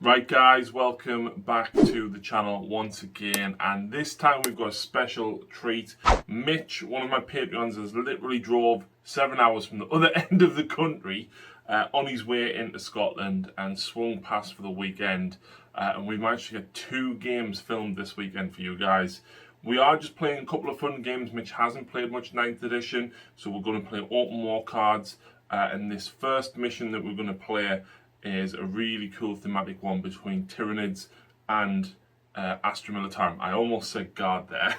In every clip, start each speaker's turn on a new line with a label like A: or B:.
A: Right guys, welcome back to the channel once again, and this time we've got a special treat. Mitch, one of my Patreons, has literally drove 7 hours from the other end of the country on his way into Scotland and swung past for the weekend, and we've managed to get 2 games filmed this weekend for you guys. We are just playing a couple of fun games. Mitch hasn't played much 9th edition, so we're going to play open war cards, and this first mission that we're going to play is a really cool thematic one between Tyranids and Astra Militarum. I almost said guard there.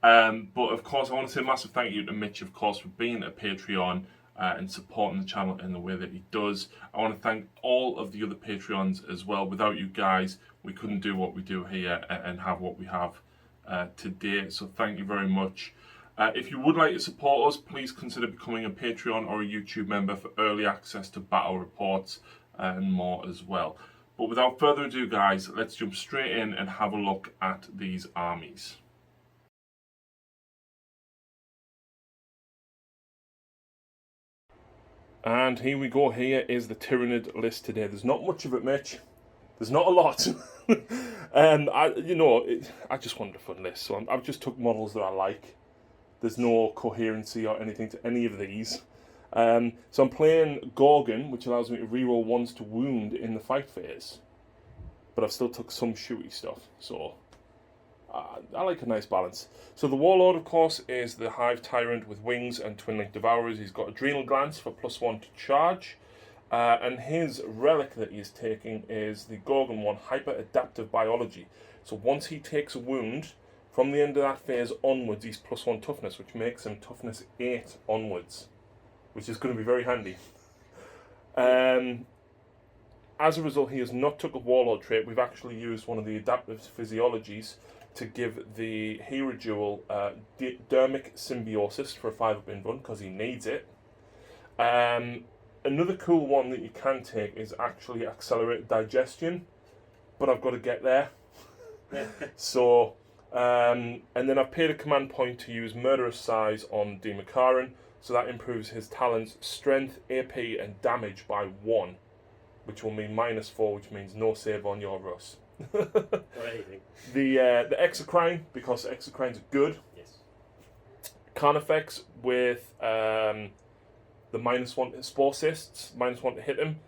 A: But of course I want to say a massive thank you to Mitch, of course, for being a Patreon and supporting the channel in the way that he does. I want to thank all of the other Patreons as well. Without you guys, we couldn't do what we do here and have what we have today. So thank you very much. If you would like to support us, please consider becoming a Patreon or a YouTube member for early access to battle reports and more as well. But without further ado guys, let's jump straight in and have a look at these armies. And here we go. Here is the Tyranid list today. There's not much of it, Mitch. There's not a lot. And I just wanted a fun list, so I've just took models that I like. There's no coherency or anything to any of these. So I'm playing Gorgon, which allows me to reroll ones to wound in the fight phase. But I've still took some shooty stuff, so I like a nice balance. So the Warlord, of course, is the Hive Tyrant with wings and Twin Link Devourers. He's got Adrenal Glance for +1 to charge. And his relic that he's taking is the Gorgon one, Hyper Adaptive Biology. So once he takes a wound, from the end of that phase onwards, he's +1 toughness, which makes him toughness 8 onwards, which is going to be very handy. As a result, he has not took a Warlord trait. We've actually used one of the adaptive physiologies to give the hero jewel Dermic Symbiosis for a 5-up in run, because he needs it. Another cool one that you can take is actually Accelerated Digestion, but I've got to get there. So... and then I've paid a command point to use Murderous Size on Demakaran, so that improves his talents, strength, AP and damage by 1, which will mean -4, which means no save on your Russ.
B: Or anything.
A: The Exocrine, because Exocrines are good.
B: Yes.
A: Carnifex with the -1 to Spore Cysts, -1 to hit him.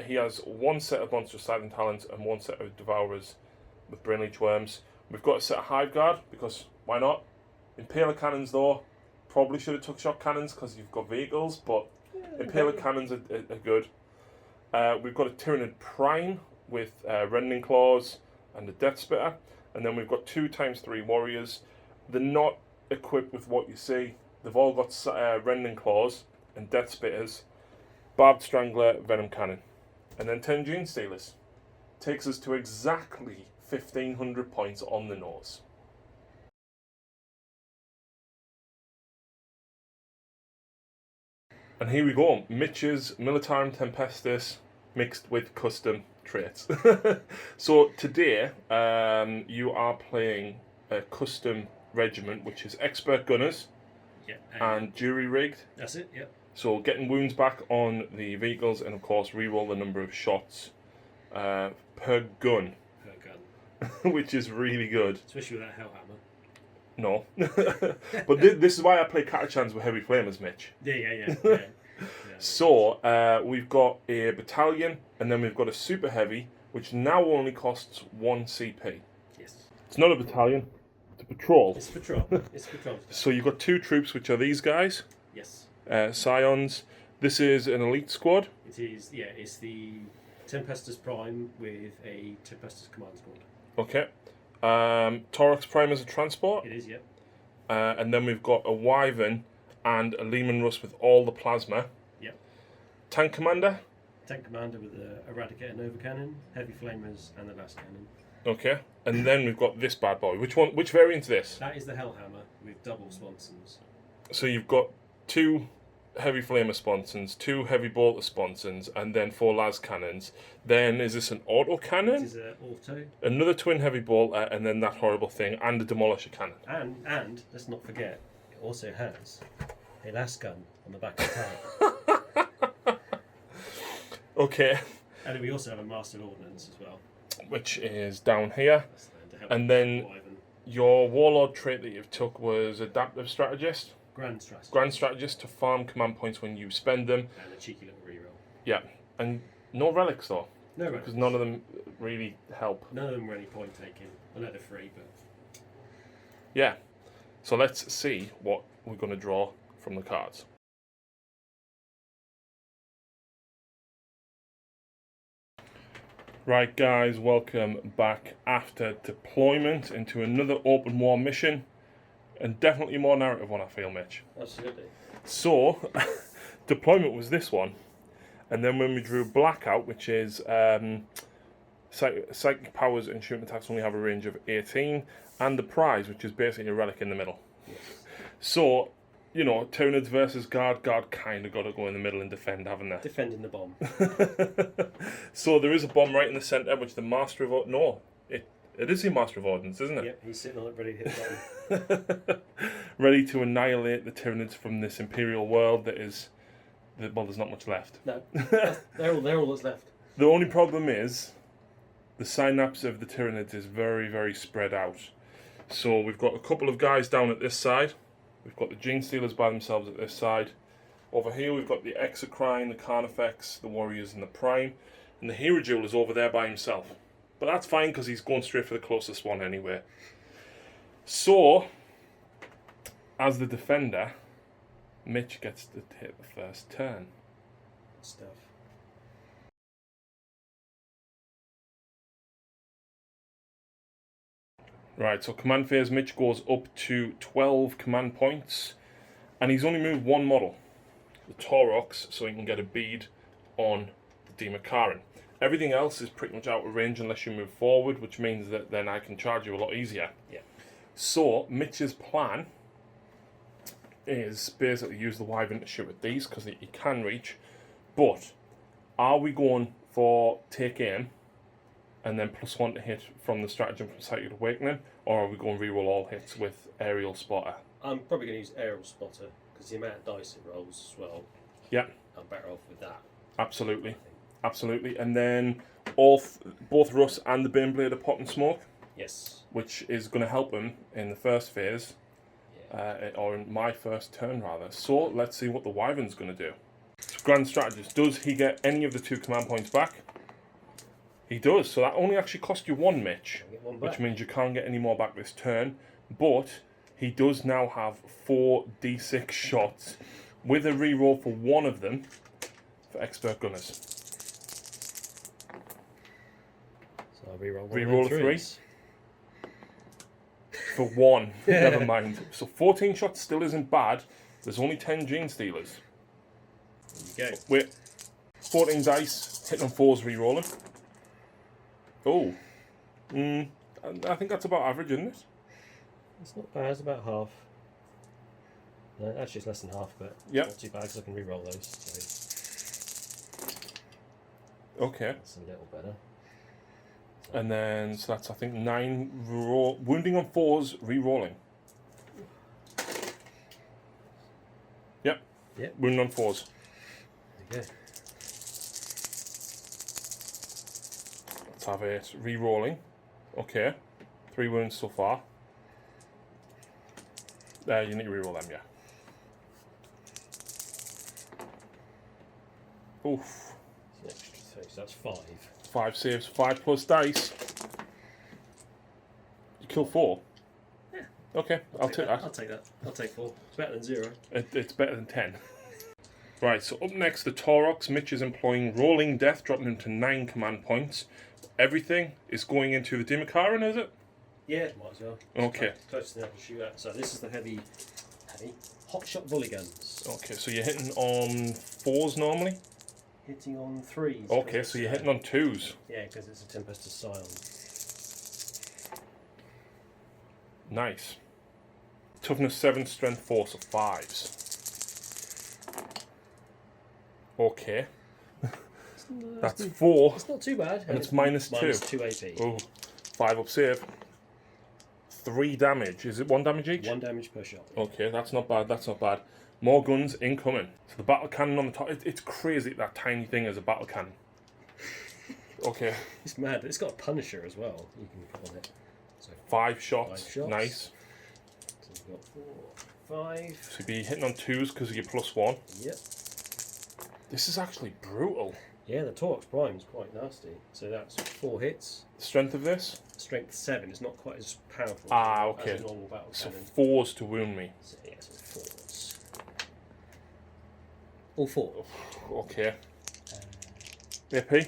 A: He has 1 set of Monstrous Silent Talents and 1 set of Devourers with Brainleech Worms. We've got a set of Hive Guard, because why not? Impaler Cannons though, probably should have took Shock Cannons because you've got vehicles, but Impaler Cannons are good. We've got a Tyranid Prime with Rending Claws and a Death Spitter, and then we've got 2 ×3 Warriors. They're not equipped with what you see. They've all got Rending Claws and Death Spitters, Barbed Strangler, Venom Cannon, and then 10 Gene Stealers. Takes us to exactly 1,500 points on the nose. And here we go, Mitch's Militarum Tempestus mixed with custom traits. So today you are playing a custom regiment, which is Expert Gunners, and Jury Rigged.
B: That's it, yep.
A: So getting wounds back on the vehicles, and of course reroll the number of shots per gun. Which is really good.
B: Especially with that Hellhammer.
A: No. But this is why I play Catachans with Heavy Flamers, Mitch.
B: Yeah.
A: So, we've got a battalion, and then we've got a super heavy, which now only costs 1 CP.
B: Yes.
A: It's not a battalion, it's a patrol.
B: It's patrol. It's patrol.
A: So you've got 2 troops, which are these guys.
B: Yes. Scions.
A: This is an elite squad.
B: It is, yeah, it's the Tempestus Prime with a Tempestus Command Squad.
A: Okay. Thorax Prime is a transport.
B: It is, yep.
A: And then we've got a Wyvern and a Lehman Russ with all the plasma.
B: Yep.
A: Tank Commander.
B: Tank Commander with the Eradicator Nova Cannon, Heavy Flamers, and the Last Cannon.
A: Okay. And then we've got this bad boy. Which variant is this?
B: That is the Hellhammer with double sponsons.
A: So you've got 2 Heavy Flamer sponsons, 2 Heavy Bolter sponsons, and then 4 las cannons. Then is this an auto cannon?
B: This is an auto.
A: Another twin Heavy Bolter, and then that horrible thing, and a Demolisher cannon.
B: And let's not forget, it also has a las gun on the back of the turret.
A: Okay.
B: And then we also have a Master of Ordnance as well.
A: which is down here.
B: To help
A: And then
B: Wyvern.
A: your Warlord trait that you've took was Adaptive Strategist.
B: Grand Strategist.
A: Grand Strategist to farm command points when you spend them.
B: And a cheeky little reroll.
A: Yeah, and no relics though.
B: No
A: Because
B: relics.
A: none of them really help.
B: None of them were any point taking. I know they're free, but
A: Yeah, so let's see what we're going to draw from the cards. Right guys, welcome back after deployment into another open war mission. And definitely more narrative one, I feel, Mitch.
B: absolutely.
A: So, deployment was this one. And then when we drew Blackout, which is psychic powers and shooting attacks only have a range of 18. And the prize, which is basically a relic in the middle.
B: Yes.
A: So, you know, Tyranids versus Guard. Guard kind of got to go in the middle and defend, haven't they?
B: Defending the bomb.
A: So there is a bomb right in the centre, which the Master of... No, it is the Master of Ordnance, isn't it?
B: Yep, he's sitting on it ready to hit the button.
A: Ready to annihilate the Tyranids from this Imperial world that is... Well, there's not much left.
B: No, they're all that's left.
A: The only problem is the synapse of the Tyranids is very, very spread out. So we've got a couple of guys down at this side. We've got the Gene Stealers by themselves at this side. Over here we've got the Exocrine, the Carnifex, the Warriors and the Prime. And the Hero Jewel is over there by himself. But that's fine because he's going straight for the closest one anyway. So, as the defender, Mitch gets to hit the first turn.
B: Stuff.
A: Right, so command phase, Mitch goes up to 12 command points. And he's only moved one model, the Taurox, so he can get a bead on the Demakaran. Everything else is pretty much out of range unless you move forward, which means that then I can charge you a lot easier.
B: Yeah.
A: So, Mitch's plan is basically use the Wyvern to shoot at these, because he can reach. But, are we going for take aim, and then +1 to hit from the stratagem from Psychic Awakening, or are we going to reroll all hits with Aerial Spotter?
B: I'm probably going to use Aerial Spotter because the amount of dice it rolls as well.
A: Yeah.
B: I'm better off with that.
A: Absolutely. Absolutely. And then both Russ and the Baneblade are popping smoke.
B: Yes.
A: Which is going to help him in the first phase.
B: Yeah.
A: Or in my first turn, rather. So, let's see what the Wyvern's going to do. So, Grand Strategist, does he get any of the 2 command points back? He does. So, that only actually cost you 1, Mitch.
B: Get one back.
A: Which means you can't get any more back this turn. But he does now have 4 D6 shots with a reroll for 1 of them for Expert Gunners.
B: So I'll reroll one.
A: Reroll a 3. For 1. Never mind. So 14 shots still isn't bad. There's only 10 Gene Stealers.
B: There you go.
A: Wait. 14 dice. Hitting on 4s, rerolling. Oh. I think that's about average, isn't it?
B: It's not bad. It's about half. No, actually, it's less than half, but
A: Yep.
B: not too bad because I can reroll those. So
A: Okay.
B: that's a little better.
A: And then, so that's, I think, 9 wounding on 4s, rerolling. Yep.
B: Yep.
A: Wounding on 4s.
B: There you go.
A: Let's have it. Rerolling. Okay. 3 wounds so far. You need to reroll them, yeah. Oof.
B: Extra 3, so that's 5.
A: 5 saves, 5 plus dice. You kill 4.
B: Yeah.
A: Okay, I'll take that.
B: I'll take that. I'll take 4. It's better than 0.
A: It's better than 10. Right, so up next, the Taurox. Mitch is employing Rolling Death, dropping him to 9 command points. Everything is going into the Demakaran, is it?
B: Yeah, might as well.
A: Okay.
B: Close to the to shoot at. So this is the heavy hot shot volley guns.
A: Okay, so you're hitting on 4s normally?
B: Hitting on 3s.
A: Okay, so you're hitting on 2s.
B: Yeah, because it's a Tempest of Scion.
A: Nice. Toughness 7, strength 4, so 5s. Okay. That's 4.
B: It's not too bad.
A: And it's minus 2.
B: Minus 2 AP.
A: Oh, 5 up save. 3 damage. Is it 1 damage each?
B: 1 damage per shot.
A: Okay, that's not bad, that's not bad. More guns incoming. So the battle cannon on the top, it's crazy that tiny thing is a battle cannon. Okay.
B: It's mad. It's got a Punisher as well. You can put on it. So
A: 5 shots.
B: 5 shots.
A: Nice.
B: So we've got 4, 5.
A: So you'd be hitting on 2s because of your +1.
B: Yep.
A: This is actually brutal.
B: Yeah, the Torx Prime's quite nasty. So that's 4 hits.
A: The strength of this?
B: Strength 7. It's not quite as powerful
A: Okay.
B: as a normal battle
A: So
B: cannon.
A: 4s to wound me.
B: So yeah, so 4s. All 4.
A: Okay. AP?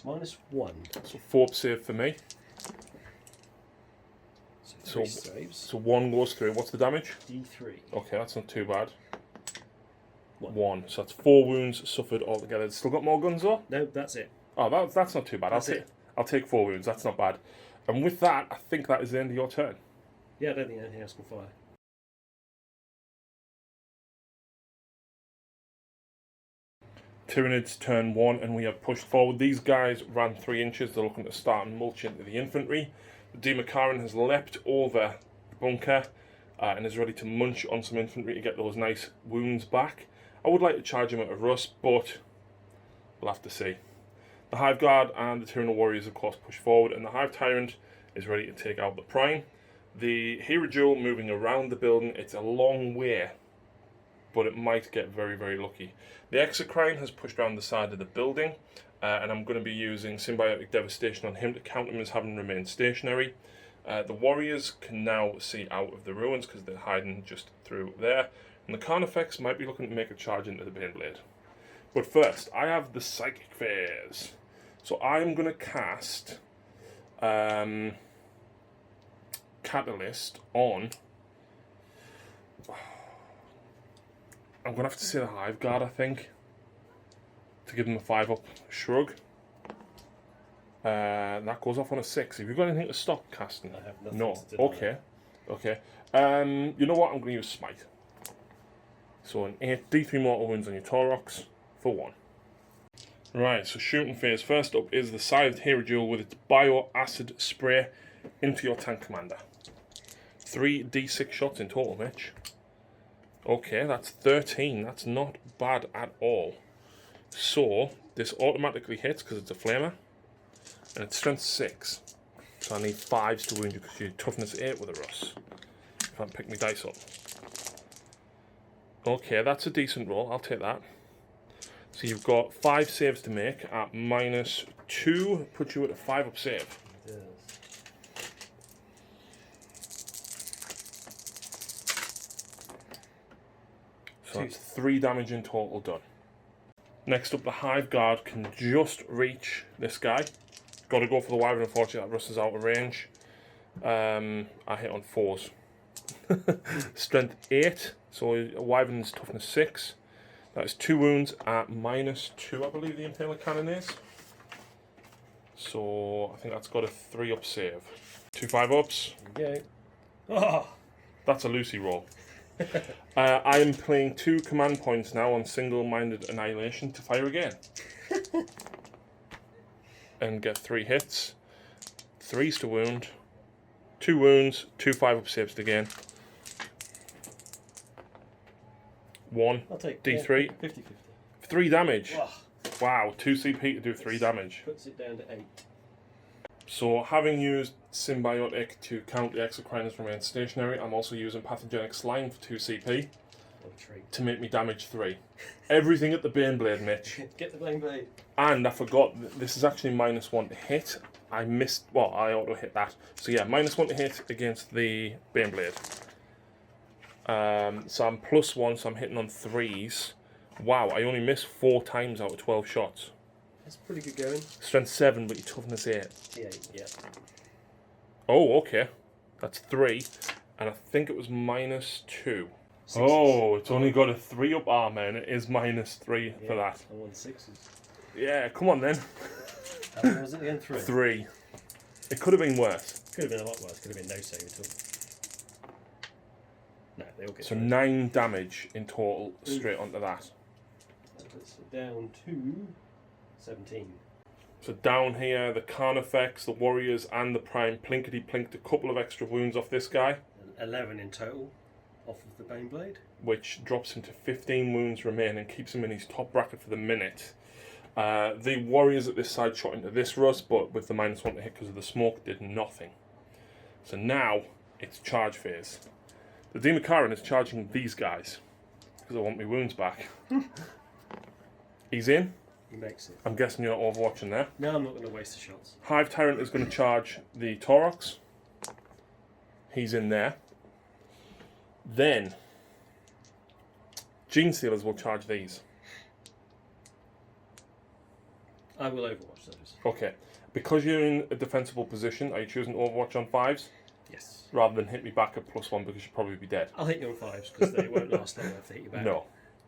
B: -1.
A: So 4 save for me.
B: So 3 saves.
A: So 1 goes through. What's the damage?
B: D3.
A: Okay, that's not too bad.
B: 1.
A: 1. So that's 4 wounds suffered altogether. It's still got more guns though?
B: No, that's it.
A: Oh, that's not too bad. I'll take 4 wounds. That's not bad. And with that, I think that is the end of your turn.
B: Yeah, I don't think anything else can fire.
A: Tyranids turn 1 and we have pushed forward. These guys ran 3 inches. They're looking to start and mulch into the infantry. The Demakaran has leapt over the bunker and is ready to munch on some infantry to get those nice wounds back. I would like to charge him at a rust, but we'll have to see. The Hive Guard and the Tyrannid Warriors, of course, push forward, and the Hive Tyrant is ready to take out the Prime. The Hero Jewel moving around the building. It's a long way, but it might get very, very lucky. The Exocrine has pushed around the side of the building, and I'm going to be using Symbiotic Devastation on him to count him as having remained stationary. The Warriors can now see out of the ruins because they're hiding just through there, and the Carnifex might be looking to make a charge into the Baneblade. But first, I have the Psychic Phase. So I'm going to cast Catalyst on... I'm going to have to say the Hive Guard, I think, to give them a 5-up shrug. That goes off on a 6. Have you got anything to stop casting?
B: I have nothing
A: No.
B: to deny.
A: Okay. You know what? I'm going to use Smite. So an 8 D3 mortal wounds on your Taurox for 1. Right, so shooting phase. First up is the Scythed Hero Jewel with its Bio-Acid Spray into your tank commander. 3 D6 shots in total, Mitch. Okay, that's 13. That's not bad at all. So, this automatically hits because it's a flamer. And it's strength 6. So I need 5s to wound you because you're toughness 8 with a Russ. If I can pick my dice up. Okay, that's a decent roll. I'll take that. So you've got 5 saves to make at -2. Puts you at a 5-up save.
B: It does.
A: So that's 3 damage in total done. Next up, the Hive Guard can just reach this guy. Got to go for the Wyvern, unfortunately, that Russ is out of range. I hit on 4s. Strength 8, so a Wyvern's toughness 6. That is 2 wounds at -2, I believe the Impaler Cannon is. So I think that's got a 3-up save. 2 5-ups.
B: There we go. Oh!
A: That's a Lucy roll. I am playing 2 command points now on Single-Minded Annihilation to fire again. And get 3 hits. 3s to wound. 2 wounds, 2 5-up saves to gain. 1
B: I'll take
A: D3.
B: 50-50.
A: 3 damage.
B: Oh,
A: Wow, 2 CP to do 3 damage.
B: puts it down to 8.
A: So, having used Symbiotic to count the Exocrine remain stationary, I'm also using Pathogenic Slime for 2 CP
B: What a treat.
A: to make me damage 3. Everything at the Baneblade, Mitch.
B: Get the blame blade.
A: And I forgot, this is actually -1 to hit. I missed, well, I auto hit that. So yeah, -1 to hit against the Baneblade. So I'm +1, so I'm hitting on 3s. Wow, I only missed 4 times out of 12 shots.
B: That's pretty good going.
A: Strength 7, but your toughness 8.
B: D8, yeah.
A: Oh, okay. That's 3. And I think it was -2.
B: Sixes.
A: Oh, it's only got a 3-up armor, and it is -3 for that.
B: I won 6s.
A: Yeah, come on then.
B: How many was it again? 3?
A: 3. It could have been worse.
B: Could have been a lot worse. Could have been no save at all. No, they all get
A: So
B: through.
A: 9 damage in total straight onto that.
B: That puts it down to 17.
A: So down here, the Carnifex, the Warriors, and the Prime plinkety-plinked a couple of extra wounds off this guy,
B: 11 in total off of the Baneblade.
A: which drops him to 15 wounds remaining, keeps him in his top bracket for the minute. The warriors at this side shot into this rust, but with the -1 to hit because of the smoke, did nothing. So now it's charge phase. The Demakaran is charging these guys because I want my wounds back. He's in.
B: He makes it.
A: I'm guessing you're not overwatching there.
B: No, I'm not going to waste the shots.
A: Hive Tyrant is going to charge the Taurox. He's in there. Then Gene Stealers will charge these.
B: I will overwatch those.
A: Okay. Because you're in a defensible position, are you choosing Overwatch on 5s?
B: Yes.
A: Rather than hit me back at +1 because you'll probably be dead.
B: I'll hit you on 5s because they won't last long enough to hit you back.
A: No.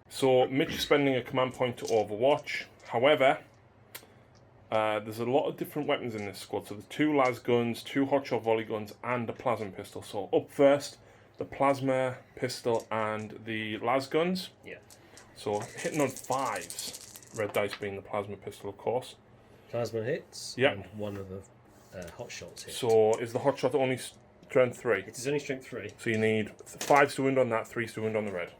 A: So Mitch is spending a command point to Overwatch. However, there's a lot of different weapons in this squad. So there's 2 las guns, 2 hotshot volley guns, and a plasma pistol. So up first, the plasma pistol and the las guns.
B: Yeah.
A: So hitting on 5s. Red dice being the plasma pistol, of course.
B: Plasma hits.
A: Yep.
B: And one of the hot shots hits.
A: So is the hotshot only strength 3?
B: It is only strength 3.
A: So you need 5s to wound on that, 3s to wound on the red.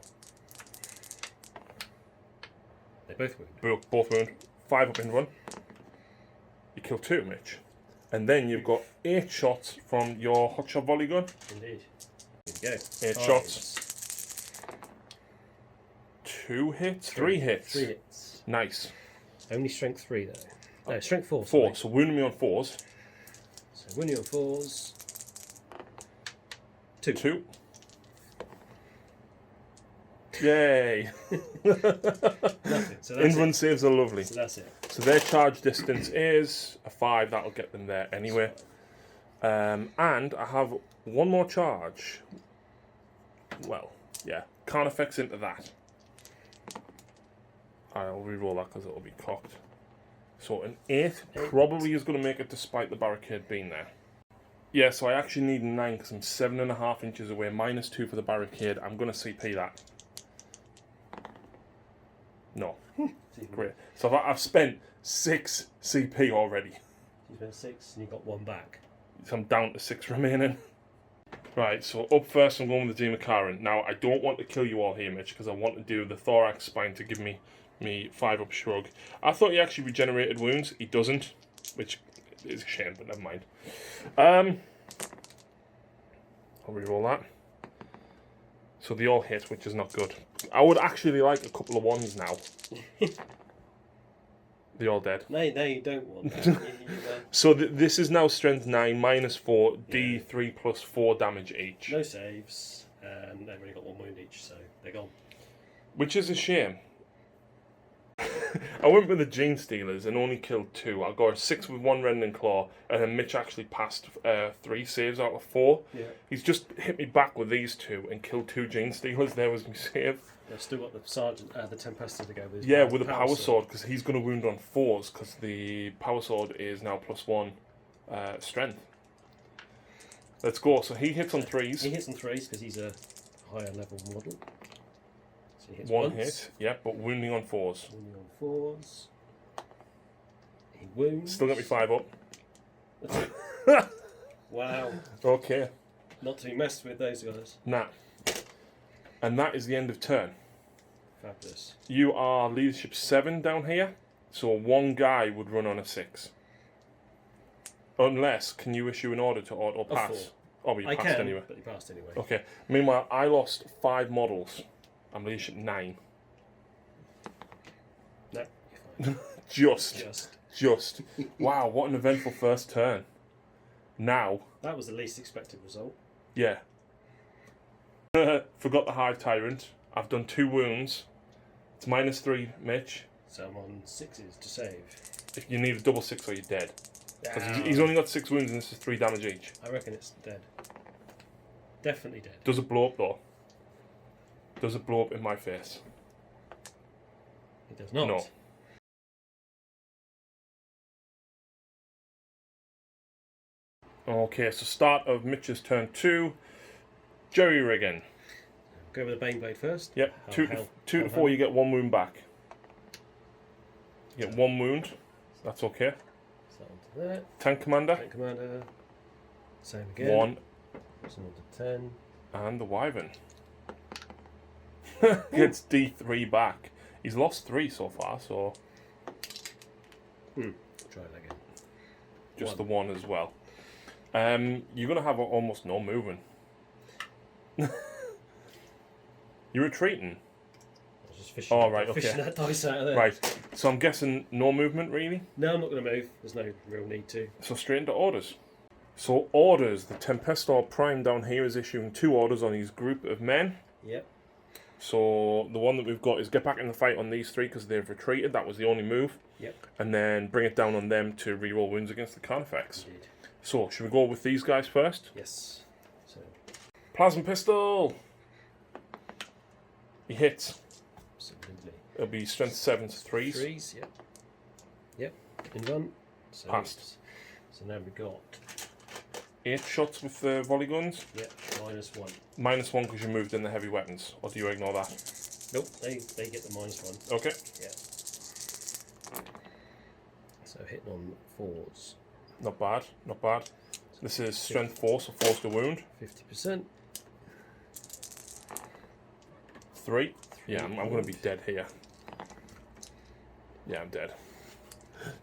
B: They both wound.
A: Both wound. 5 up in 1. You kill 2, Mitch. And then you've got 8 shots from your hotshot volley gun.
B: Indeed. Here we go.
A: 8 shots. 2 hits? 3 hits.
B: 3 hits.
A: Nice.
B: Only strength 3 though. No, strength 4.
A: 4. So wounding me on 4s.
B: So wounding on 4s. 2.
A: 2. Yay.
B: Nothing. So that's
A: In-run
B: it.
A: saves are lovely.
B: So that's it.
A: So their charge distance is a 5. That'll get them there anyway. And I have one more charge. Well, yeah. Can't effects into that. I'll re-roll that because it'll be cocked. So an 8 probably is going to make it despite the barricade being there. Yeah, so I actually need 9 because I'm 7.5 inches away. -2 for the barricade. I'm going to CP that. No. Great. So I've spent 6 CP already.
B: You spent 6 and you got 1 back.
A: So I'm down to 6 remaining. Right, so up first I'm going with the Demakaran. Now, I don't want to kill you all here, Mitch, because I want to do the thorax spine to give me 5-up shrug. I thought he actually regenerated wounds. He doesn't, which is a shame, but never mind. I'll reroll that. So they all hit, which is not good. I would actually like a couple of 1s now. They're all dead.
B: No, you don't want that.
A: So this is now strength 9, -4, D3 plus 4 damage each.
B: No saves, and they've only got 1 wound each, so they're gone.
A: Which is a shame. I went with the Gene Stealers and only killed 2. I got a 6 with 1 Rending Claw, and then Mitch actually passed 3 saves out of 4.
B: Yeah.
A: He's just hit me back with these 2 and killed 2 Gene Stealers. There was my save.
B: They've still got the sergeant, the Tempesta to go with.
A: Yeah, with a power sword, because he's going to wound on 4s, because the power sword is now +1 strength. Let's go. So he hits on 3s.
B: He hits on 3s because he's a higher level model. So he hits
A: 1
B: once.
A: hit, yeah, but wounding on 4s.
B: Wounding on 4s. He wounds.
A: Still got me 5 up.
B: Wow.
A: Okay.
B: Not to be messed with, those guys.
A: Nah. And that is the end of turn.
B: Fabulous.
A: You are leadership 7 down here, so 1 guy would run on a 6. Unless, can you issue an order to auto pass? Oh, but you passed anyway.
B: But you passed anyway.
A: Okay. Meanwhile, I lost 5 models. I'm leadership 9.
B: No, you're fine.
A: Just. Wow, what an eventful first turn. Now.
B: That was the least expected result.
A: Yeah. Forgot the Hive Tyrant. I've done 2 wounds. It's -3, Mitch.
B: So I'm on 6s to save.
A: If you need a double 6 or you're dead. Because
B: Ow.
A: he's only got 6 wounds and this is 3 damage each.
B: I reckon it's dead. Definitely dead.
A: Does it blow up though? Does it blow up in my face?
B: It does not.
A: No. Okay, so start of Mitch's turn 2. Jerry rigging.
B: Go with the Bane Blade first.
A: Yep, 2 to 4 you get 1 wound back. You get 1 wound. That's okay.
B: So onto that.
A: Tank Commander.
B: Tank Commander. Same again.
A: 1.
B: So on to 10.
A: And the Wyvern. Gets D3 back. He's lost 3 so far, so
B: Try that again.
A: Just the one as well. You're going to have almost no movement. You're retreating.
B: I was just fishing,
A: okay.
B: fishing that dice out of there.
A: Right, so I'm guessing no movement really?
B: No, I'm not going to move. There's no real need to.
A: So straight into orders. So orders, the Tempestor Prime down here is issuing 2 orders on his group of men.
B: Yep.
A: So the one that we've got is get back in the fight on these 3 because they've retreated. That was the only move.
B: Yep.
A: And then bring it down on them to reroll wounds against the Carnifex.
B: Indeed.
A: So should we go with these guys first?
B: Yes. So.
A: Plasma Pistol! He hits.
B: Absolutely.
A: It'll be strength 7 to 3s.
B: 3s, yep. Yep. In run. So
A: Passed.
B: So now we've got
A: 8 shots with the volley guns.
B: Yep, -1.
A: -1 because you moved in the heavy weapons. Or do you ignore that?
B: Nope, they get the -1.
A: Okay.
B: Yeah. So hitting on 4s.
A: Not bad, not bad. This is strength 4, so force to wound.
B: 50%.
A: 3. Yeah, I'm going to be dead here. Yeah, I'm dead.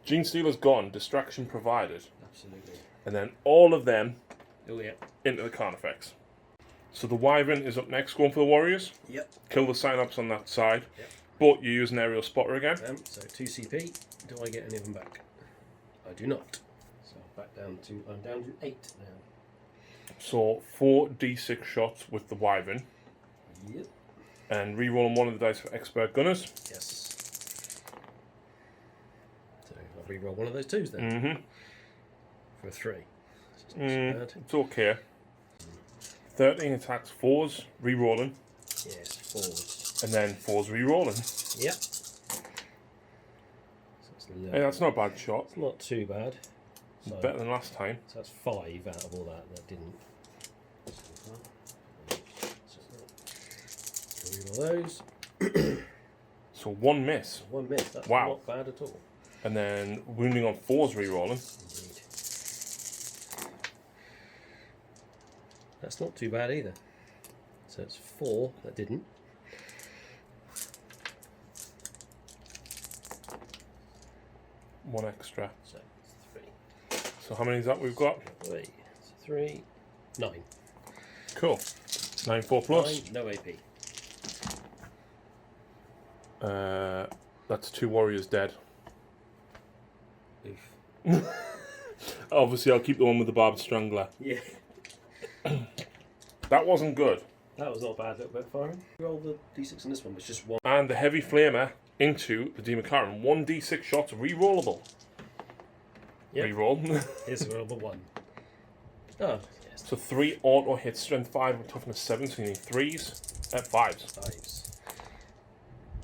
A: Gene Stealer's gone, distraction provided.
B: Absolutely.
A: And then all of them
B: Oh yeah.
A: into the Carnifex. So the Wyvern is up next, going for the Warriors.
B: Yep.
A: Kill the Synapse on that side.
B: Yep.
A: But you use an aerial spotter again.
B: So 2 CP. Do I get any of them back? I do not. So back down to I'm down to 8 now.
A: So 4 d6 shots with the Wyvern.
B: Yep.
A: And re-rolling one of the dice for expert gunners.
B: Yes. So I'll re-roll one of those 2s then.
A: Mm-hmm.
B: For a 3. So it's not so bad.
A: It's okay. 13 attacks, 4s, re-rolling.
B: Yes, 4s.
A: And then 4s re-rolling.
B: Yep. So it's
A: Hey, that's not a bad shot.
B: It's not too bad. So,
A: Better than last time.
B: so that's 5 out of all that didn't. So reroll those.
A: So 1 miss.
B: 1 miss. That's
A: Wow.
B: not bad at all.
A: And then wounding on 4s re-rolling.
B: Indeed. That's not too bad either. So it's 4 that didn't.
A: One extra.
B: So it's 3.
A: So how many is that we've got?
B: 3. So 3. 9.
A: Cool. 9 4 plus.
B: 9, no AP.
A: That's 2 warriors dead.
B: Oof.
A: Obviously, I'll keep the one with the barbed strangler.
B: Yeah.
A: That wasn't good.
B: That was not bad, little bit of firing. Roll the d6 on this one, it's just 1.
A: And the heavy flamer into the Democaren. 1 d6 shots, re-rollable.
B: Yep.
A: Re-roll.
B: Here's a roll of 1. Oh, yes.
A: So 3 auto hits, strength 5 and toughness 7, so you need 3s at 5s.
B: 5s.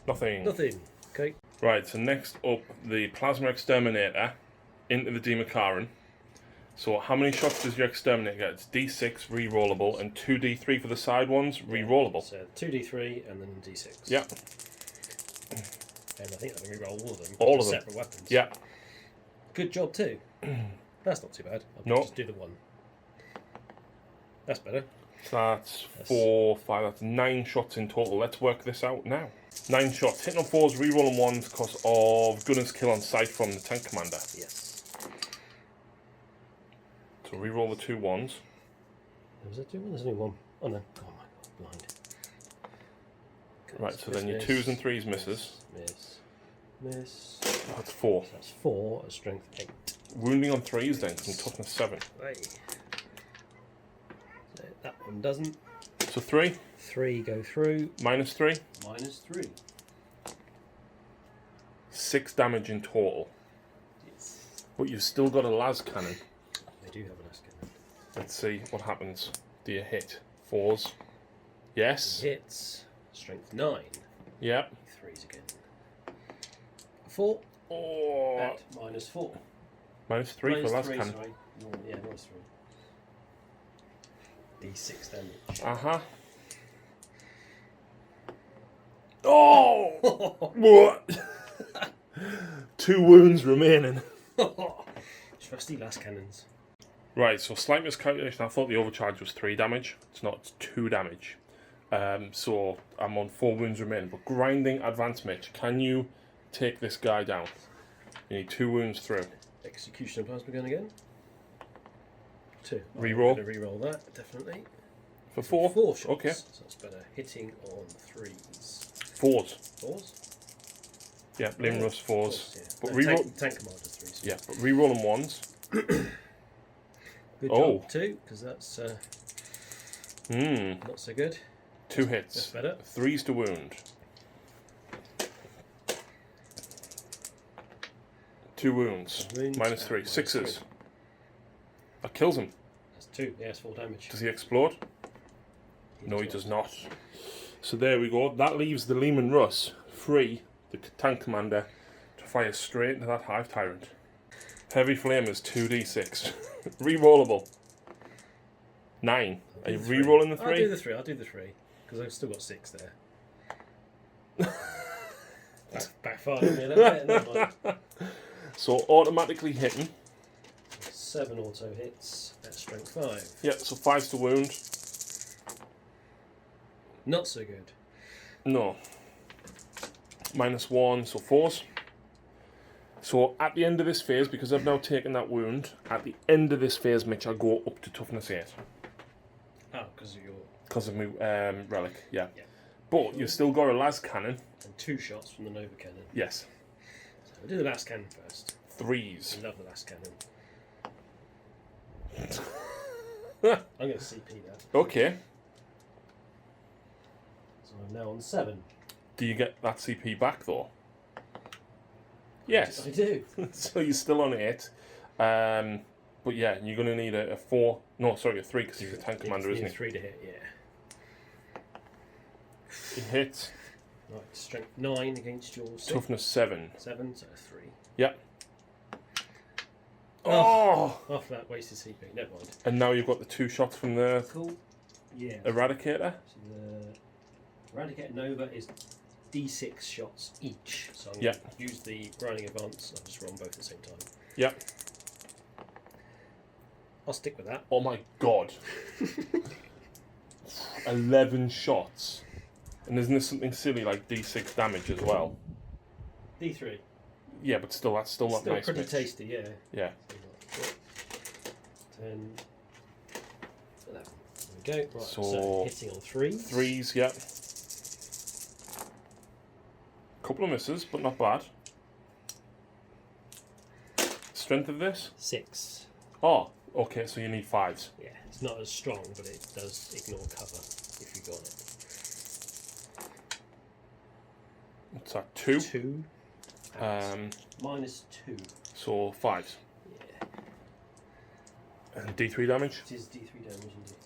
A: Nothing.
B: Nothing. Okay.
A: Right, so next up, the Plasma Exterminator into the Democaren. So how many shots does your Exterminator get? It's d6 re-rollable and 2d3 for the side ones re-rollable.
B: So 2d3 and then d6.
A: Yeah.
B: And I think I can re-roll all of them.
A: All of them.
B: Separate weapons.
A: Yeah.
B: Good job too. That's not too bad. I'll
A: No.
B: just do the 1. That's better.
A: So that's 4, 5, that's 9 shots in total. Let's work this out now. 9 shots. Hitting on 4s, re-rolling 1s because of Gunner's Kill on sight from the Tank Commander.
B: Yes.
A: So re-roll the 2 1s.
B: Was there 2 1? There's only 1. Oh no. Oh my god, blind.
A: Right, so then your 2s and 3s misses.
B: Miss.
A: That's 4.
B: So that's 4 at strength 8.
A: Wounding on 3s then, because toughness 7.
B: Right. So that one doesn't.
A: So 3,
B: 3 go through.
A: -3,
B: -3.
A: 6 damage in total.
B: Yes.
A: But you've still got a las cannon.
B: They do have an ask cannon.
A: Let's see what happens. Do you hit? 4s. Yes.
B: Hits. Strength 9.
A: Yep.
B: 3s again. 4
A: Oh.
B: at -4.
A: -3 for las
B: -3,
A: cannon.
B: sorry. No, yeah, -3. D6 damage.
A: Uh-huh. Oh! What? 2 wounds remaining.
B: Trusty last cannons.
A: Right, so slight miscalculation. I thought the overcharge was 3 damage. It's not, it's 2 damage. So I'm on 4 wounds remaining. But grinding advance, Mitch. Can you take this guy down? You need 2 wounds through.
B: Execution of plasma gun again. 2.
A: Reroll.
B: I'm going to reroll that, definitely.
A: For 4?
B: 4 shots.
A: Okay.
B: So that's better. Hitting on 3s.
A: 4s.
B: 4s?
A: Yeah, Lim Russ 4s.
B: Yeah.
A: But
B: No,
A: reroll.
B: tank commander 3s.
A: Yeah, but reroll them 1s.
B: Good job, 2, because that's not so good.
A: 2 hits.
B: That's better.
A: 3s to wound. 2 wounds. Minus 3. 6s. That kills him.
B: That's 2. Yeah, it's 4 damage.
A: Does he explode? No, he does not. So there we go. That leaves the Leman Russ free, the tank commander, to fire straight into that Hive Tyrant. Heavy Flame is 2d6. Rerollable. 9. Are you re-rolling the 3?
B: I'll do the 3. I'll do the 3. Because I've still got 6 there. That's backfired on me a little bit. Never mind.
A: So automatically hitting.
B: 7 auto hits at strength 5.
A: Yeah, so 5's to wound.
B: Not so good.
A: No. Minus 1, so 4s. So at the end of this phase, because I've now taken that wound, at the end of this phase, Mitch, I go up to toughness 8.
B: Oh, because of your...
A: Because of my relic, yeah. But you've still got a las cannon.
B: And 2 shots from the Nova Cannon.
A: Yes.
B: So we'll do the last cannon first.
A: 3s.
B: I love the last cannon. I'm going to CP that.
A: Okay.
B: So I'm now on 7.
A: Do you get that CP back though? Yes.
B: I do.
A: So you're still on 8. But yeah, you're going to need a 4. No, sorry, a 3 because he's a tank commander, isn't he?
B: 3 to hit, yeah.
A: He hits.
B: Right, strength 9 against your 6.
A: Toughness 7.
B: 7, so 3.
A: Yep. Oh!
B: After that, wasted CP. Never mind.
A: And now you've got the 2 shots from the
B: Cool. Yeah.
A: Eradicator.
B: So the Eradicator Nova is D6 shots each. So I'm
A: Yeah.
B: going to use the grinding advance. I'll just roll them both at the same time.
A: Yep.
B: I'll stick with that.
A: Oh my god. 11 shots. And isn't this something silly like D6 damage as well?
B: D3.
A: Yeah, but still, that's still not
B: Still
A: nice.
B: pretty
A: Mitch.
B: tasty, yeah.
A: Yeah.
B: 10, 11. There we go. Right,
A: So,
B: so hitting on 3s.
A: 3s, yeah. Couple of misses, but not bad. Strength of this?
B: 6.
A: Oh, okay, so you need 5s.
B: Yeah, it's not as strong, but it does ignore cover if you got it.
A: What's that? 2?
B: 2. Minus 2.
A: So 5s.
B: Yeah.
A: And D3 damage?
B: It is D3 damage indeed.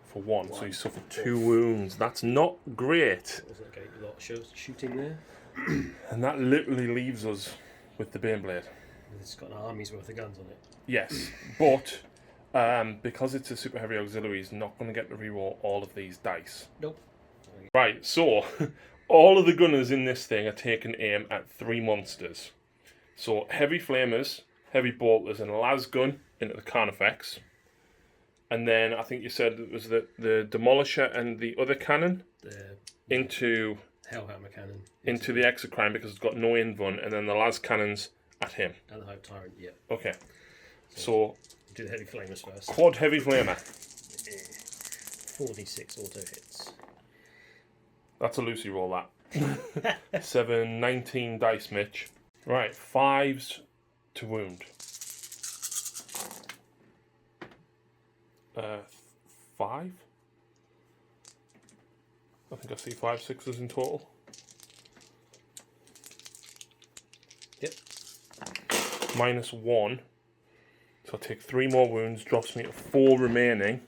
A: For 1, so you suffered 2 wounds. That's not great.
B: What was that going? A lot of shooting there.
A: And that literally leaves us with the Baneblade.
B: It's got an army's worth of guns on it.
A: Yes, but because it's a super heavy auxiliary, he's not going to get to reroll all of these dice.
B: Nope.
A: Right, so all of the gunners in this thing are taking aim at 3 monsters. So heavy flamers, heavy bolters, and a las gun into the Carnifex. And then I think you said it was the Demolisher and the other cannon into
B: Hellhammer cannon.
A: into the Exocrine because it's got no invuln, and then the las cannons at him.
B: And the Hive Tyrant, yeah.
A: Okay. So
B: Do the heavy flamers first.
A: quad heavy flamer.
B: 4d6 auto hits.
A: That's a Lucy roll, that. 7, 19 dice, Mitch. Right, 5s to wound. 5? I think I see 5 6s in total.
B: Yep.
A: Minus 1. So I take 3 more wounds, drops me to 4 remaining.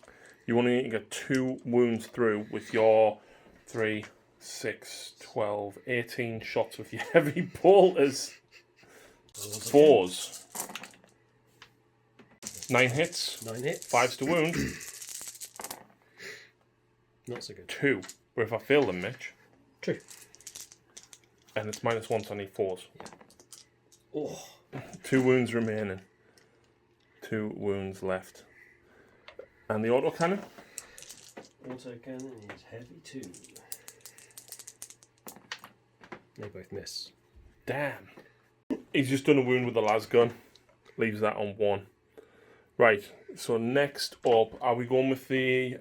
A: You only need to get 2 wounds through with your 3, 6, 12, 18 shots with your heavy bolters. 4s. 9 hits.
B: 9 hits.
A: 5s to wound.
B: Not so good.
A: 2. But if I fail them, Mitch.
B: True.
A: And it's minus 1, so I need 4s.
B: Yeah. Oh.
A: 2 wounds remaining. 2 wounds left. And the autocannon?
B: Autocannon is heavy too. They both miss.
A: Damn. He's just done a wound with the las gun. Leaves that on 1. Right, so next up, are we going with the...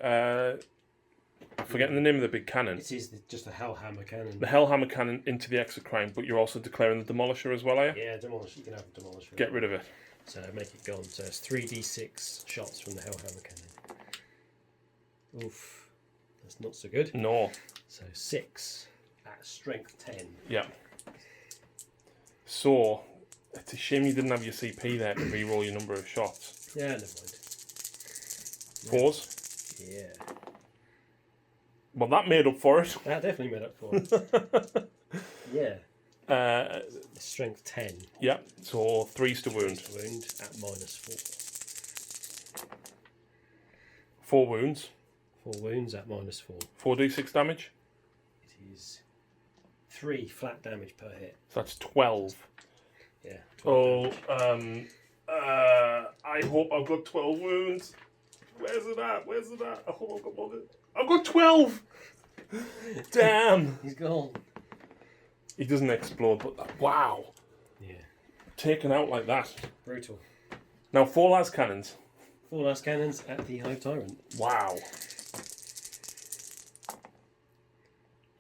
A: I'm forgetting the name of the big cannon.
B: It is just a Hellhammer cannon.
A: The Hellhammer cannon into the Exocrine, but you're also declaring the Demolisher as well, are you?
B: Yeah, Demolisher. You can have a Demolisher.
A: Get rid of it.
B: So make it gone. So it's 3d6 shots from the Hellhammer cannon. Oof. That's not so good.
A: No.
B: So 6 at strength 10.
A: Yeah. So, it's a shame you didn't have your CP there to re-roll your number of shots.
B: Yeah, never mind.
A: 4s?
B: Yeah.
A: Well, that made up for it.
B: That definitely made up for it. Yeah. Strength 10.
A: Yeah, so 3s to wound.
B: Wound at -4.
A: 4 wounds.
B: 4 wounds at -4.
A: 4d6 damage.
B: It is 3 flat damage per hit.
A: So that's 12.
B: Yeah. 12
A: Oh,
B: damage.
A: I hope I've got 12 wounds. Where's it at? Where's it at? I hope I've got more than... I've got 12! Damn!
B: He's gone.
A: He doesn't explode, but wow.
B: Yeah.
A: Taken out like that.
B: Brutal.
A: Now 4 las cannons.
B: 4 last cannons at the Hive Tyrant.
A: Wow.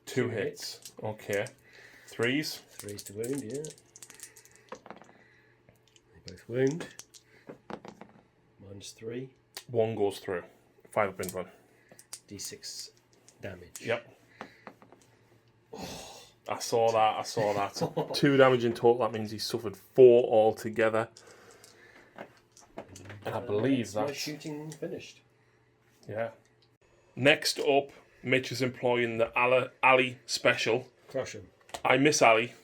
A: 2 hits. Okay. 3s.
B: 3s to wound, yeah. They both wound. -3.
A: 1 goes through. 5 up in front.
B: D6 damage.
A: Yep. I saw that. I saw that. 2 damage in total. That means he suffered 4 altogether. And I believe
B: my
A: that's...
B: shooting finished.
A: Yeah. Next up, Mitch is employing the Ali special.
B: Crush him.
A: I miss Ali,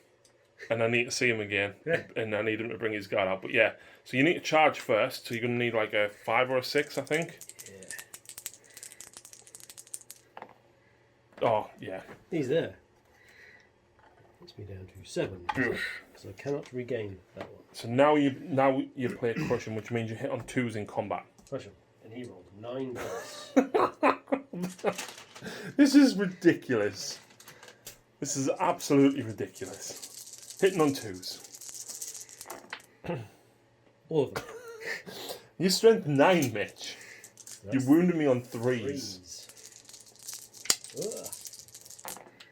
A: and I need to see him again, and I need him to bring his guard out. But yeah, so you need to charge first, so you're going to need like a 5 or a 6, I think.
B: Yeah.
A: Oh, yeah.
B: He's there. Puts me down to 7. So I cannot regain that one.
A: So now you play Crush him, which means you hit on 2s in combat.
B: Crush him. And he rolled 9 dice.
A: This is ridiculous. This is absolutely ridiculous. Hitting on 2s.
B: All of them.
A: Your strength 9, Mitch. You wounded me on 3s.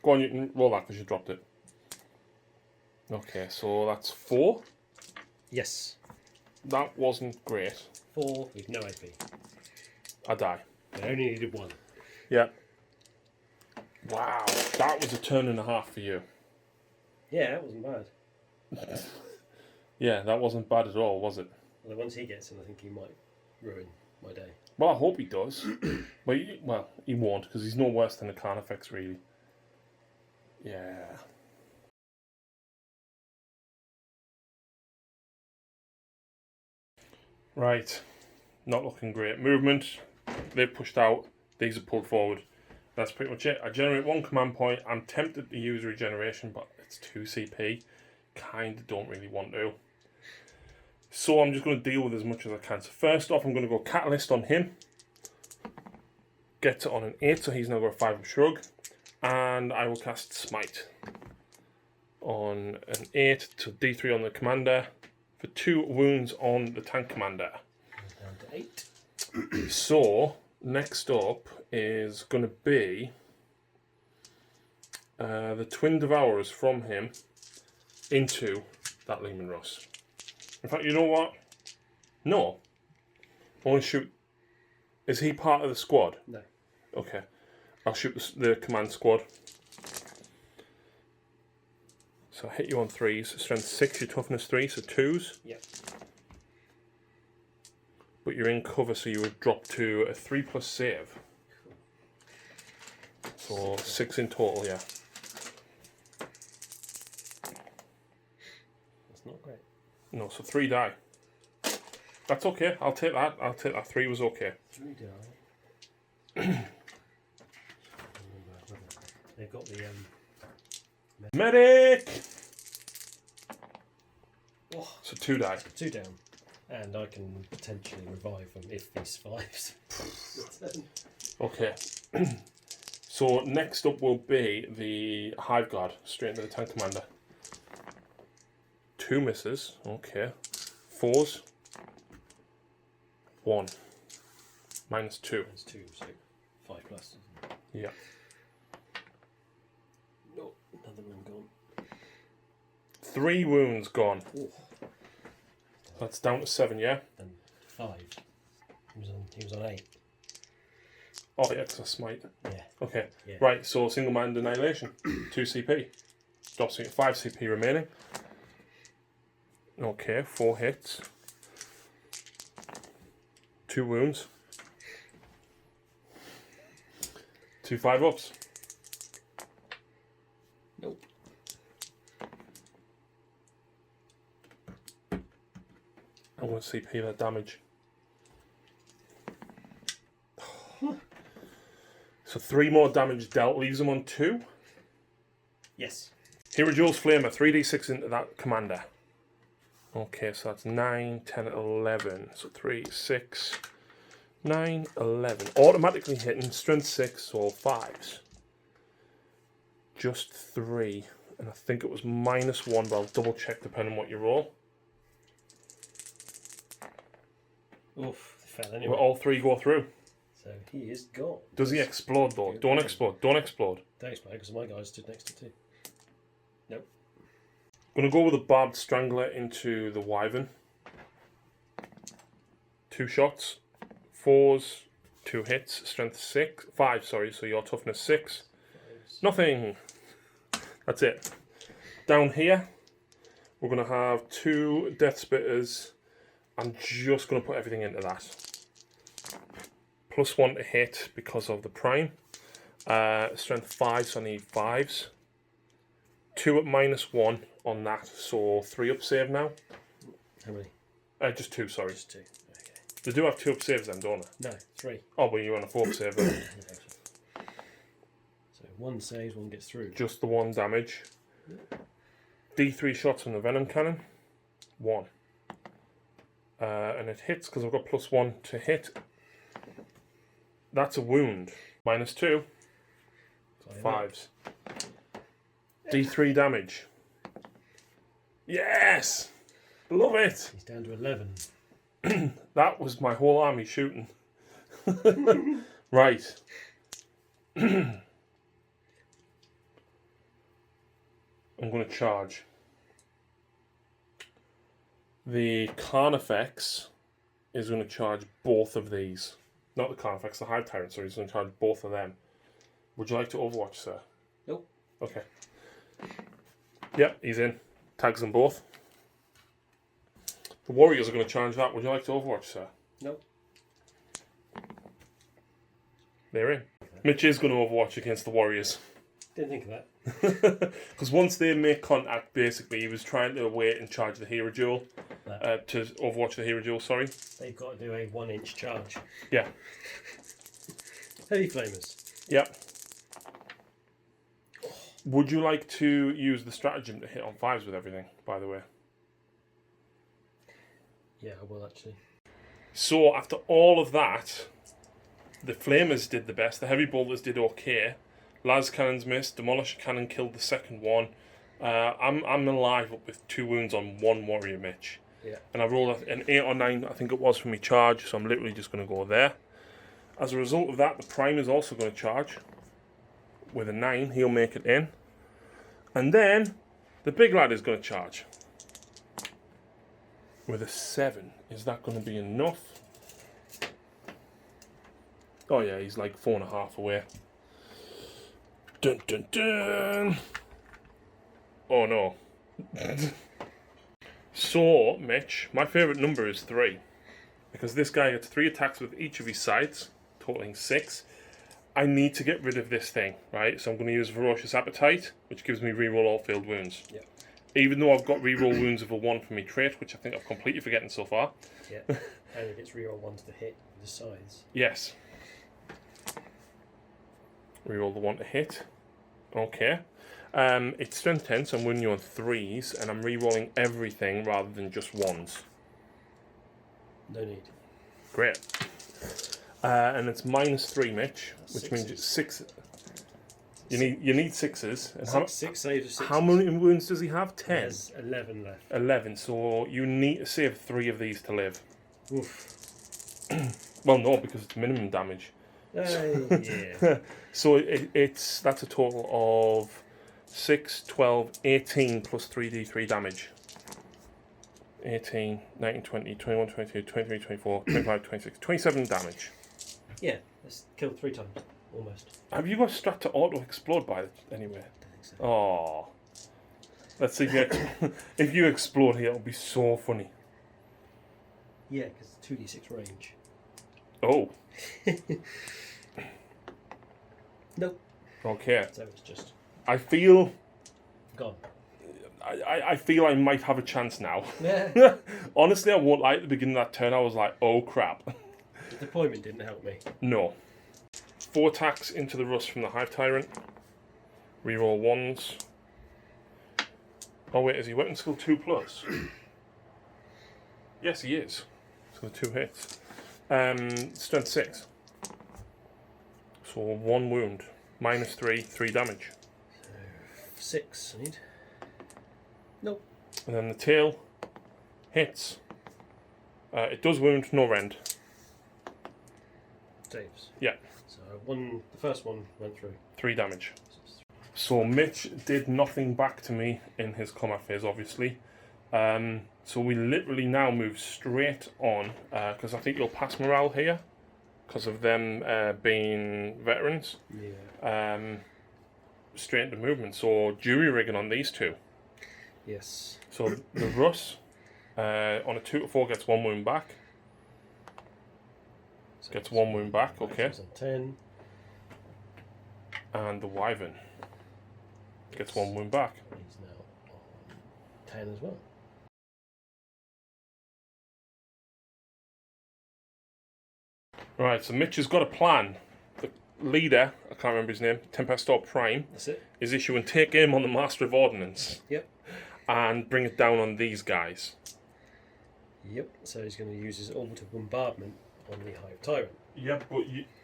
A: Go on, you can roll that because you dropped it. Okay, so that's 4.
B: Yes.
A: That wasn't great.
B: 4 with no AP.
A: I die.
B: I only needed 1.
A: Yeah. Wow, that was a turn and a half for you.
B: Yeah, that wasn't bad.
A: Yeah, that wasn't bad at all, was it?
B: Although once he gets in, I think he might ruin my day.
A: Well, I hope he does. But he won't, because he's no worse than the Carnifex, really. Yeah. Right. Not looking great. Movement. They've pushed out. These are pulled forward. That's pretty much it. I generate 1 command point. I'm tempted to use regeneration, but it's 2 CP. Kinda don't really want to. So I'm just going to deal with as much as I can. So first off, I'm going to go Catalyst on him. Gets it on an 8, so he's now got a 5 up shrug. And I will cast Smite on an 8 to D3 on the commander for 2 wounds on the tank commander.
B: Down to 8.
A: So next up is going to be the Twin Devourers from him into that Lehman Russ. In fact, you know what? No. I want to shoot... Is he part of the squad?
B: No.
A: Okay. I'll shoot the command squad. So I hit you on 3s. Strength 6, your toughness 3, so 2s.
B: Yep.
A: But you're in cover, so you would drop to a 3+ save. So 6 in total, yeah.
B: That's not great.
A: No, so 3 die. That's okay. I'll take that. I'll take that. 3 was okay.
B: 3 die. They've got the
A: Medic!
B: Oh,
A: So 2 die.
B: 2 down. And I can potentially revive them if he survives.
A: Okay. So next up will be the Hive Guard, straight into the tank commander. 2 misses. Okay. 4s. 1. -2.
B: Minus 2, so 5 plus.
A: Yeah.
B: Oh, another one gone.
A: 3 wounds gone.
B: Ooh.
A: That's down to 7, yeah?
B: And 5. He was on 8.
A: Oh, yeah, because I smite.
B: Yeah.
A: Okay.
B: Yeah.
A: Right, so single-minded annihilation. 2 CP. Drops me at 5 CP remaining. Okay, 4 hits. 2 wounds. 2 5-ups.
B: Nope.
A: I want to CP that damage. So 3 more damage dealt, leaves him on 2.
B: Yes.
A: Hero Jules Flamer, 3d6 into that commander. Okay, so that's 9, 10, 11. So 3, 6, 9, 11. Automatically hitting, strength 6, so 5s. Just 3. And I think it was -1, but I'll double check depending on what you roll.
B: Oof, they fell
A: Will
B: anyway.
A: all 3 go through?
B: So he is gone.
A: Does he explode though?
B: Yeah.
A: Don't explode, don't explode.
B: Don't explode because my guy stood next to 2. Nope.
A: I'm going to go with a Barbed Strangler into the Wyvern. 2 shots. 4s, 2 hits, strength 6. 5, sorry, so your toughness 6. Nothing. That's it. Down here, we're going to have 2 Death Spitters. I'm just going to put everything into that. +1 to hit because of the prime. Strength 5, so I need 5s. 2 at -1 on that, so 3 up save now.
B: How many?
A: Just 2, sorry.
B: Just 2. Okay.
A: They do have 2 up saves then, don't they?
B: No, 3.
A: Oh, but you're on a 4 up save then.
B: So 1 saves, 1 gets through.
A: Just the 1 damage. D3 shots from the Venom Cannon. 1. And it hits because I've got +1 to hit. That's a wound. -2. 5s. D3 damage. Yes! Love it!
B: He's down to 11.
A: That was my whole army shooting. Right. I'm going to charge. The Carnifex is going to charge both of these. Not the Carnifex, the Hive Tyrant, sorry. He's going to charge both of them. Would you like to Overwatch, sir?
B: Nope.
A: Okay. Yep, he's in. Tags them both. The Warriors are going to charge that. Would you like to Overwatch, sir?
B: Nope.
A: They're in. Mitch is going to Overwatch against the Warriors.
B: Didn't think of that.
A: Because once they make contact, basically, he was trying to wait and charge the Hero Duel. To Overwatch the Hero Duel, sorry.
B: They've got to do a 1-inch charge.
A: Yeah.
B: Heavy flamers.
A: Yep. Would you like to use the stratagem to hit on 5s with everything, by the way?
B: Yeah, I will actually.
A: So, after all of that, the Flamers did the best. The Heavy Bolters did okay. Las Cannons missed. Demolisher Cannon killed the second one. I'm alive up with 2 wounds on 1 Warrior, Mitch.
B: Yeah.
A: And I rolled an 8 or 9, I think it was, for me charge, so I'm literally just going to go there. As a result of that, the Prime is also going to charge. With a 9, he'll make it in. And then, the big lad is going to charge. With a 7. Is that going to be enough? Oh yeah, he's like 4.5 away. Dun dun dun! Oh no. So, Mitch, my favourite number is 3. Because this guy gets 3 attacks with each of his sides, totaling 6. I need to get rid of this thing, right? So I'm going to use Ferocious Appetite, which gives me reroll all field wounds.
B: Yeah.
A: Even though I've got reroll wounds of a 1 from my trait, which I think I've completely forgotten so far.
B: Yeah. And it gets reroll 1 to the hit with the sides.
A: Yes. Reroll the 1 to hit. Okay. It's strength 10, so I'm winning you on 3s, and I'm rerolling everything rather than just 1s.
B: No need.
A: Great. And it's -3, Mitch, which means it's 6. You need sixes. And
B: six saves of 6.
A: how many wounds does he have? 10.
B: There's 11 left.
A: 11. So you need to save 3 of these to live.
B: Oof.
A: Well, no, because it's minimum damage.
B: Yeah.
A: So that's a total of 6, 12, 18 plus 3d3 damage. 18, 19, 20, 21, 22, 23, 24, 25, 26, 27 damage.
B: Yeah, it's killed 3 times, almost.
A: Have you got a strat to auto-explode by it anywhere?
B: I don't think so.
A: Oh. Let's see if you explode here, it'll be so funny.
B: Yeah, because it's 2d6 range.
A: Oh.
B: Nope.
A: Okay.
B: So it's just
A: I feel
B: gone.
A: I feel I might have a chance now.
B: Yeah.
A: Honestly, I won't lie, at the beginning of that turn, I was like, oh crap.
B: The deployment didn't help me.
A: No. 4 attacks into the rust from the Hive Tyrant. Reroll 1s. Oh wait, is he weapon skill 2+? Yes, he is. So 2 hits. Strength 6. So 1 wound. -3, 3 damage.
B: So 6 I need. Nope.
A: And then the tail hits. It does wound, no rend.
B: Saves.
A: Yeah.
B: So the first one went through.
A: 3 damage. So Mitch did nothing back to me in his combat phase, obviously. So we literally now move straight on, because I think you'll pass morale here, because of them being veterans.
B: Yeah.
A: Straight into movement. So jury rigging on these 2.
B: Yes.
A: So the Russ, on a 2 to 4 gets 1 wound back.
B: So
A: Gets 1 wound back, okay.
B: On 10.
A: And the Wyvern gets 1 wound back.
B: He's now on 10 as well.
A: Right, so Mitch has got a plan. The leader, I can't remember his name, Tempestor Prime,
B: That's it.
A: is issuing take aim on the Master of Ordnance.
B: Yep.
A: And bring it down on these guys.
B: Yep. So he's going to use his orbital bombardment on the Hive Tyrant.
A: Yep, but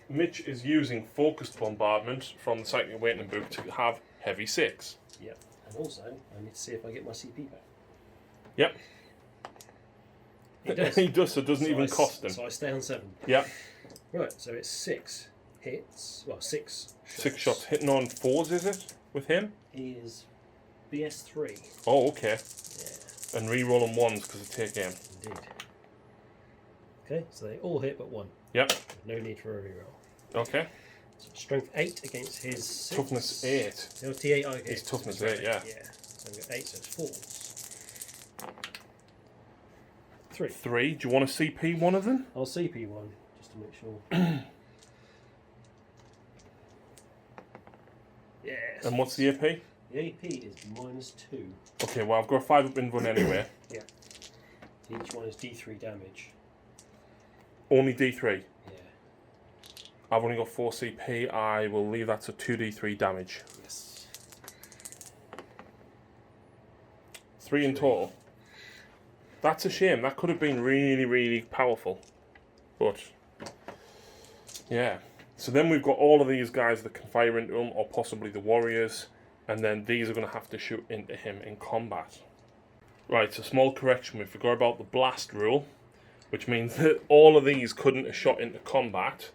A: Mitch is using focused bombardment from the Cycling Awakening book to have heavy 6.
B: Yep. And also, I need to see if I get my CP back.
A: Yep.
B: He does.
A: He does, so it doesn't even cost him.
B: So I stay on 7.
A: Yep.
B: Right, so it's 6 hits. Well, 6 shots.
A: 6 shots. Hitting on 4s, is it? With him?
B: He is BS3.
A: Oh, okay.
B: Yeah.
A: And re-roll on 1s because of take aim.
B: Indeed. Okay, so they all hit but 1.
A: Yep.
B: No need for a reroll.
A: Okay.
B: So strength 8 against his 6.
A: Toughness 8.
B: No, T8. Okay.
A: His toughness 8, yeah.
B: Yeah. So we've got 8, so it's 4s. 3.
A: 3. Do you want to CP one of them?
B: I'll CP one just to make sure. Yes.
A: And what's the AP?
B: The AP is -2.
A: Okay, well I've got a 5 up in run anyway.
B: Yeah. Each one is D3 damage.
A: Only D3.
B: Yeah.
A: I've only got 4 CP. I will leave that to 2D3 damage.
B: Yes.
A: 3 in total. That's a shame. That could have been really, really powerful. But, yeah. So then we've got all of these guys that can fire into him, or possibly the warriors. And then these are going to have to shoot into him in combat. Right, so small correction. We forgot about the blast rule, which means that all of these couldn't have shot into combat.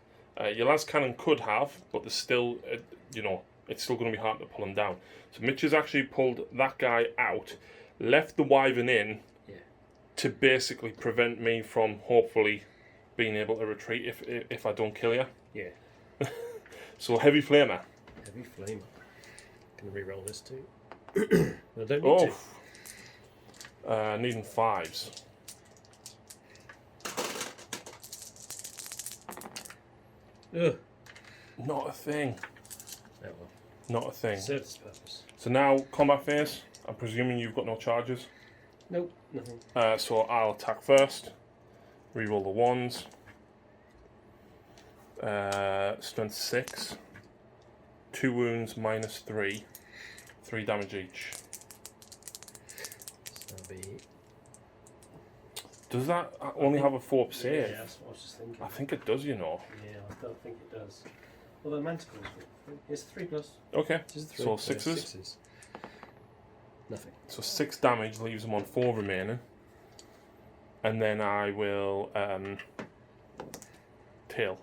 A: Your las cannon could have, but there's still, it's still going to be hard to pull him down. So Mitch has actually pulled that guy out, left the Wyvern in, to basically prevent me from hopefully being able to retreat if I don't kill you.
B: Yeah.
A: So heavy flamer.
B: Heavy flamer. Gonna re-roll this too. I don't need
A: to. Needing 5s.
B: Ugh.
A: Not a thing.
B: Oh well.
A: Not a thing.
B: Served its purpose.
A: So now combat phase. I'm presuming you've got no charges.
B: Nope, nothing.
A: So I'll attack first. Reroll the 1s. Strength 6. 2 wounds -3. 3 damage each.
B: So that'll be...
A: Does that only have a 4 save?
B: Yeah, that's what I was just thinking.
A: I think it does, you know.
B: Yeah, I don't think it does. Well, the manticles. It's 3+.
A: Okay.
B: This is 3.
A: So sixes.
B: Nothing.
A: So 6 damage leaves him on 4 remaining. And then I will tail.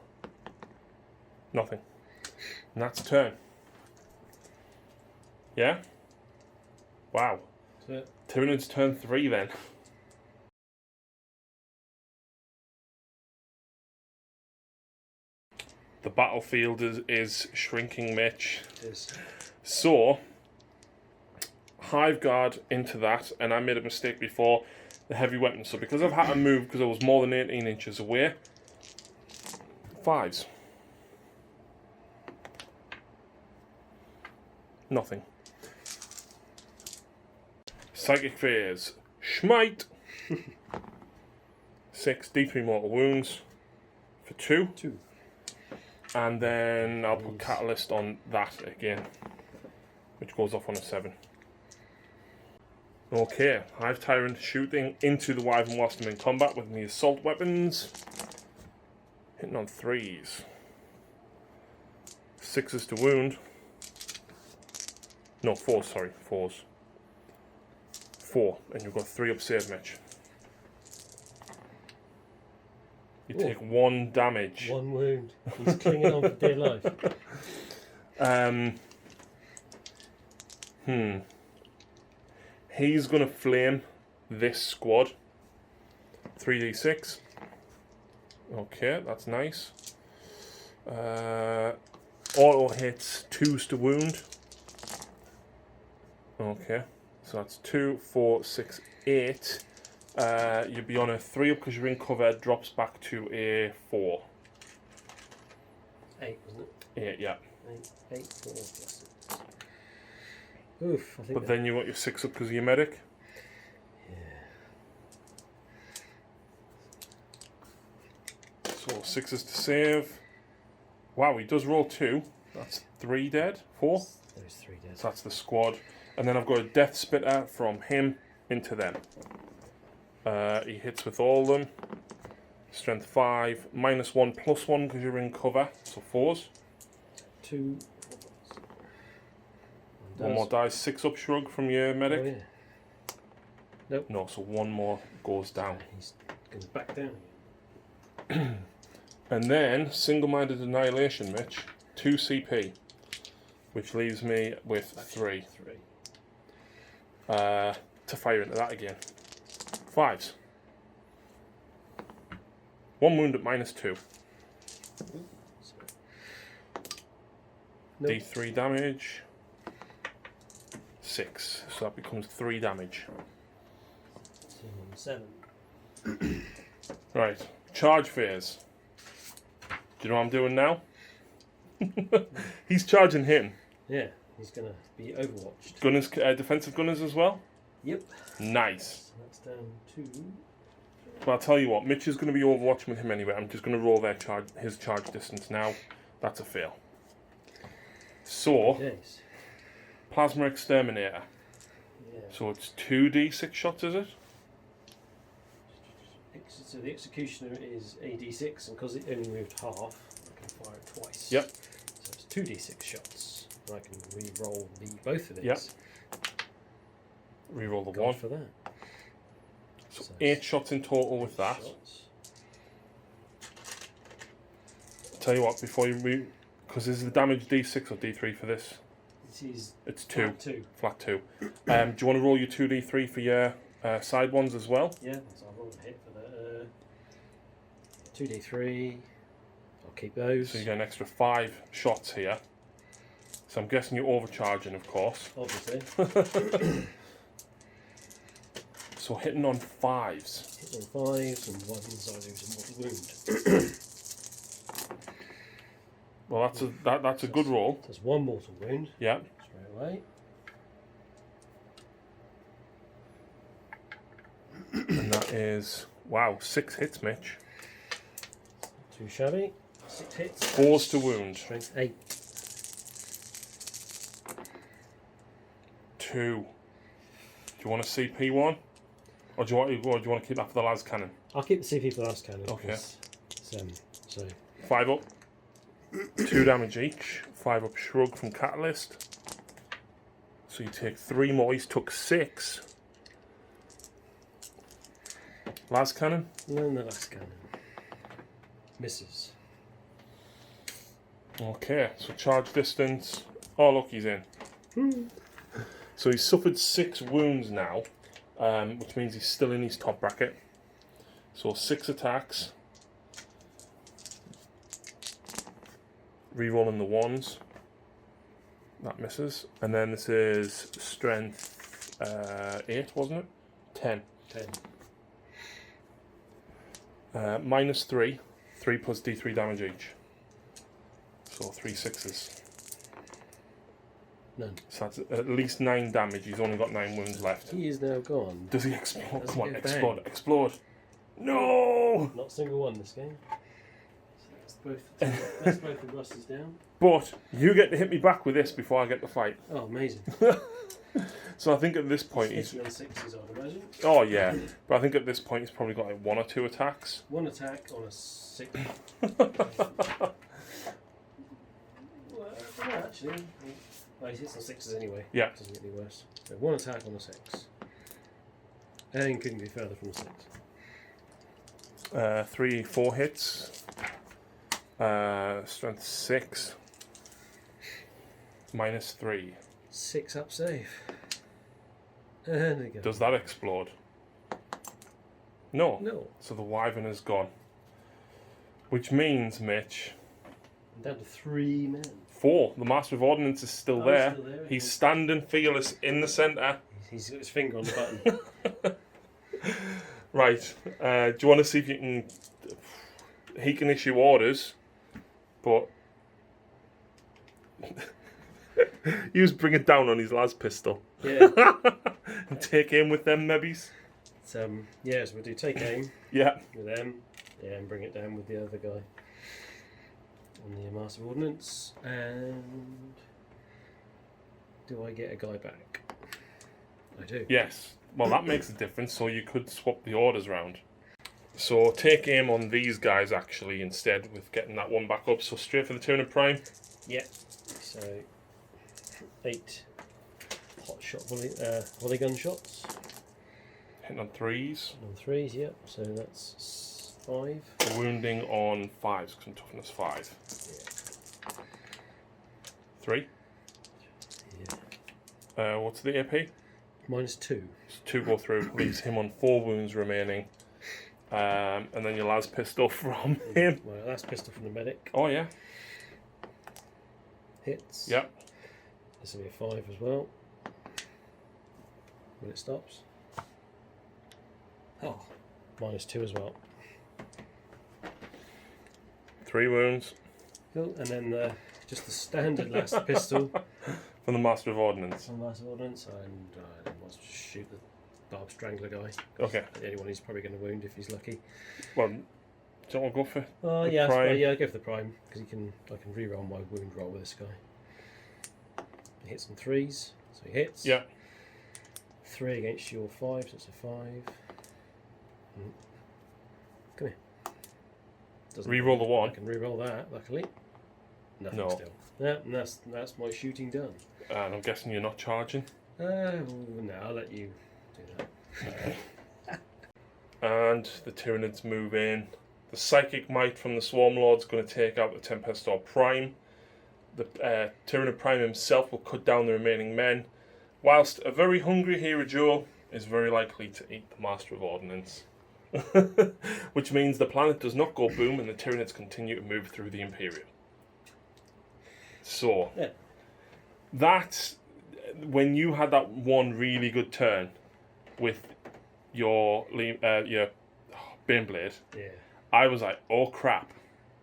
A: Nothing. And that's a turn. Yeah? Wow. Tyranids turn 3 then. The battlefield is shrinking, Mitch.
B: It is.
A: So, Hive Guard into that, and I made a mistake before, the heavy weapon. So because I've had to move, because I was more than 18 inches away, 5s. Nothing. Psychic Phase. Schmite. 6 D3 mortal wounds for 2.
B: 2.
A: And then I'll put Catalyst on that again, which goes off on a 7. Okay, Hive Tyrant shooting into the Wyvern whilst I'm in combat with the assault weapons. Hitting on 3s. 6s to wound. No, 4s, sorry, 4s. 4, and you've got 3 up save, Mitch. You take 1 damage.
B: 1 wound. He's clinging on for dear life.
A: He's going to flame this squad. 3d6. Okay, that's nice. Auto hits 2s to wound. Okay, so that's 2, 4, 6, 8. You'd be on a 3 up because you're in cover, drops back to a 4.
B: 8, wasn't it?
A: 8, yeah.
B: 8, 4 plus 6. Oof, I think.
A: But then you got your 6 up because of your medic.
B: Yeah.
A: So 6s to save. Wow, he does roll 2. That's 3 dead. 4.
B: Those 3 dead.
A: So that's the squad. And then I've got a Death Spitter from him into them. He hits with all of them. Strength 5, -1, +1 because you're in cover. So 4s.
B: 2.
A: 1 more dice. 6 up shrug from your medic.
B: Oh, yeah. Nope.
A: No, so 1 more goes down.
B: He's goes back down again.
A: And then single-minded annihilation, Mitch. 2 CP, which leaves me with 3.
B: 3.
A: To fire into that again. 5s. 1 wound at -2.
B: Nope.
A: D3 damage. 6. So that becomes 3 damage.
B: 7.
A: Right. Charge phase. Do you know what I'm doing now? He's charging him.
B: Yeah, he's going to be overwatched.
A: Gunners, defensive gunners as well?
B: Yep.
A: Nice.
B: So that's down to...
A: Well, I'll tell you what, Mitch is going to be overwatching with him anyway. I'm just going to roll his charge distance now. That's a fail. So,
B: Yes.
A: Plasma Exterminator.
B: Yeah.
A: So it's 2d6 shots, is it?
B: So the Executioner is a d6, and because it only moved half, I can fire it twice.
A: Yep.
B: So it's 2d6 shots, and I can re-roll both of these.
A: Yep. Reroll the
B: God
A: 1.
B: for that.
A: So 8 shots in total with that.
B: Shots.
A: Tell you what, before you because is the damage d6 or d3 for this?
B: This is
A: It's 2.
B: flat 2.
A: Flat 2. Do you want to roll your 2d3 for your side ones as well?
B: Yeah, so I'll roll a hit for the 2d3. I'll keep those.
A: So you get an extra 5 shots here. So I'm guessing you're overcharging, of course.
B: Obviously.
A: So hitting on 5s.
B: Hit on 5s, and one inside lose a mortal wound.
A: Well, that's a good roll.
B: That's 1 mortal wound.
A: Yeah.
B: Straight away.
A: And that is, wow, 6 hits, Mitch.
B: Too shabby. 6 hits.
A: 4s to wound.
B: Strength 8.
A: 2. Do you want a CP one? Or do you want to keep that for the las cannon?
B: I'll keep the CP for the last cannon.
A: Okay.
B: So
A: 5 up. 2 damage each. 5 up shrug from Catalyst. So you take 3 more. He's took 6. Last cannon.
B: And then the last cannon. Misses.
A: Okay, so charge distance. Oh, look, he's in. So he's suffered 6 wounds now, which means he's still in his top bracket. So 6 attacks. Rerolling the 1s. That misses. And then this is strength 8, wasn't it? 10.
B: 10.
A: Minus 3. 3 plus D3 damage each. So 3 6s.
B: None.
A: So that's at least 9 damage. He's only got 9 wounds left.
B: He is now gone.
A: Does he explode?
B: Does
A: Come on,
B: he go
A: explode,
B: bang?
A: explode. No!
B: Not a single one this game. So that's both the Russes down.
A: But you get to hit me back with this before I get the fight.
B: Oh, amazing.
A: So I think at this point
B: He's
A: he's...
B: on 6s, I'd imagine.
A: Oh yeah, but I think at this point he's probably got like 1 or 2 attacks.
B: 1 attack on a 6. Well, actually, well, he hits on 6s anyway.
A: Yeah.
B: Doesn't get any worse. So 1 attack on a 6. And couldn't be further from a 6.
A: 3 4 hits. Strength 6. Minus 3.
B: 6 up save. And again.
A: Does that explode? No.
B: No.
A: So the wyvern is gone. Which means, Mitch,
B: I'm down to 3 men.
A: 4. The Master of Ordnance is still
B: Oh,
A: there.
B: still there,
A: He's standing fearless in the centre.
B: He's got his finger on the button.
A: Right. Do you want to see if you can... He can issue orders, but... he was bringing down on his las pistol.
B: Yeah.
A: And take aim with them mebbies.
B: Yeah, so we'll do take aim
A: Yeah.
B: with them. Yeah, and bring it down with the other guy. On the Master of Ordnance. And... do I get a guy back? I do.
A: Yes. Well, that makes a difference, so you could swap the orders round. So take aim on these guys, actually, instead, with getting that one back up. So straight for the Tyranids Prime.
B: Yeah. So, 8 hot shot volley gun shots.
A: Hitting on 3s.
B: On 3s, yep. So that's 5.
A: Wounding on 5s, because I'm toughness 5.
B: Yeah.
A: 3.
B: Yeah.
A: What's the AP?
B: Minus 2.
A: So 2 go through, leaves him on 4 wounds remaining. And then your las pistol from him.
B: Well, that's pistol from the medic.
A: Oh, yeah.
B: Hits.
A: Yep.
B: This will be a 5 as well. When it stops. Oh. Minus 2 as well.
A: 3 wounds.
B: Cool. And then just the standard last pistol.
A: From the Master of Ordnance.
B: From Master of Ordnance. And then wants to shoot the Barb Strangler guy.
A: Okay.
B: The only one he's probably going to wound if he's lucky.
A: Well, do you want to go for
B: Oh
A: the
B: yeah,
A: prime?
B: yeah, go for the prime because I can re-roll my wound roll with this guy. He hits on 3s, so he hits.
A: Yeah.
B: 3 against your 5, so it's a 5. Come here. Doesn't
A: Re-roll the 1.
B: I can re-roll that. Luckily, nothing
A: No.
B: still. Yeah, and that's my shooting done.
A: And I'm guessing you're not charging.
B: No, I'll let you do that.
A: And the Tyranids move in. The Psychic Might from the Swarm Lord's going to take out the Tempestor Prime. The Tyranid Prime himself will cut down the remaining men. Whilst a very hungry Hero Joe is very likely to eat the Master of Ordnance. Which means the planet does not go boom and the Tyranids continue to move through the Imperium. So,
B: Yeah.
A: that's when you had that one really good turn with your Baneblade,
B: Yeah.
A: I was like, oh crap.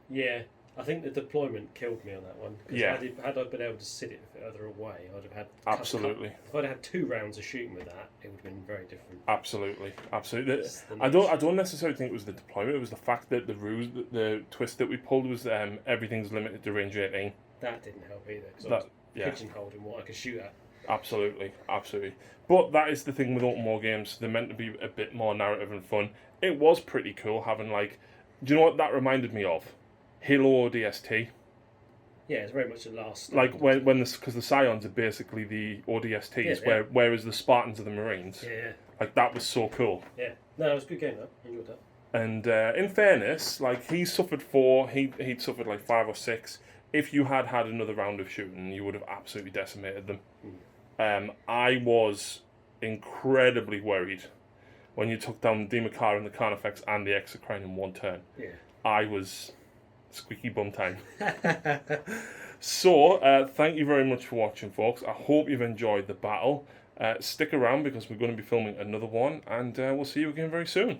B: Yeah. I think the deployment killed me on that one. 'Cause
A: Yeah.
B: had I been able to sit it further away, I'd have had...
A: Absolutely.
B: If I'd had 2 rounds of shooting with that, it would have been very different.
A: Absolutely.
B: It's the
A: I don't necessarily think it was the deployment, it was the fact that the twist that we pulled was everything's limited to range 18.
B: That didn't help either, because I was pigeonholed in what I could shoot at.
A: Absolutely. But that is the thing with open war games, they're meant to be a bit more narrative and fun. It was pretty cool having do you know what that reminded me of? Halo ODST.
B: Yeah, it's very much a last.
A: Like when this, because the Scions are basically the ODSTs, whereas the Spartans are the Marines.
B: Yeah.
A: Like that was so cool.
B: Yeah. No, it was a good game. Though. I enjoyed that.
A: And in fairness, like he'd suffered 4, he'd suffered like 5 or 6. If you had had another round of shooting, you would have absolutely decimated them. I was incredibly worried when you took down the Demakar and the Carnifex and the Exocrine in one turn.
B: Yeah.
A: I was squeaky bum time. So, thank you very much for watching, folks. I hope you've enjoyed the battle. Stick around because we're going to be filming another one, and we'll see you again very soon.